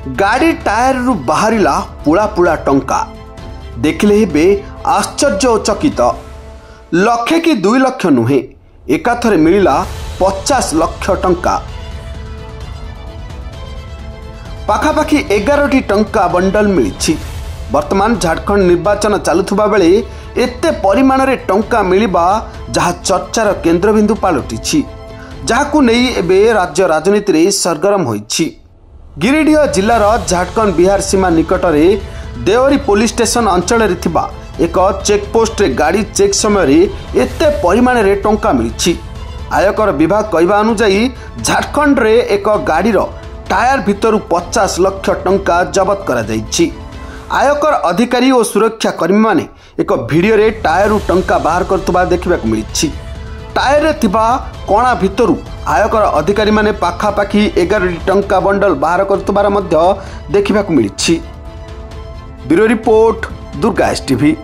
गाड़ी टायर रु बाहरिला पुला पुला टंका देखिले हेबे आश्चर्य और चकित। लक्षे कि 2 लाख नुहे एकाथरे मिलिला 50 लाख टंका। पाखापाखि 11टी टंका बंडल मिली। वर्तमान झारखंड निर्वाचन चलुवा बेले एते परिमाण रे टंका मिलिबा जहा चर्चार केन्द्रबिंदु पालटिछि, जहाकु नेई एबे राज्य राजनीति रे सरगरम होइछि। गिरिडीह जिल्लार झारखंड बिहार सीमा निकटरे देवरी पुलिस स्टेशन अंचल रे थिबा एक चेकपोस्ट रे गाड़ी चेक समय रे एते परिमाण रे टंका मिली। आयकर विभाग कहवा अनुसार झारखंड रे एक गाड़ी टायर भितर 50 लाख टंका जबत करा जाइछि। आयकर अधिकारी और सुरक्षा कर्मी माने एक वीडियो रे टायर टंका बाहर करतुबा देखिबा मिली। टायर रे थिबा कोणा भितरु आयकर अधिकारी माने पाखापाखि 11 टंका बंडल बाहर करतुबार मध्य देखिबा मिली। Bureau report, Durga STV.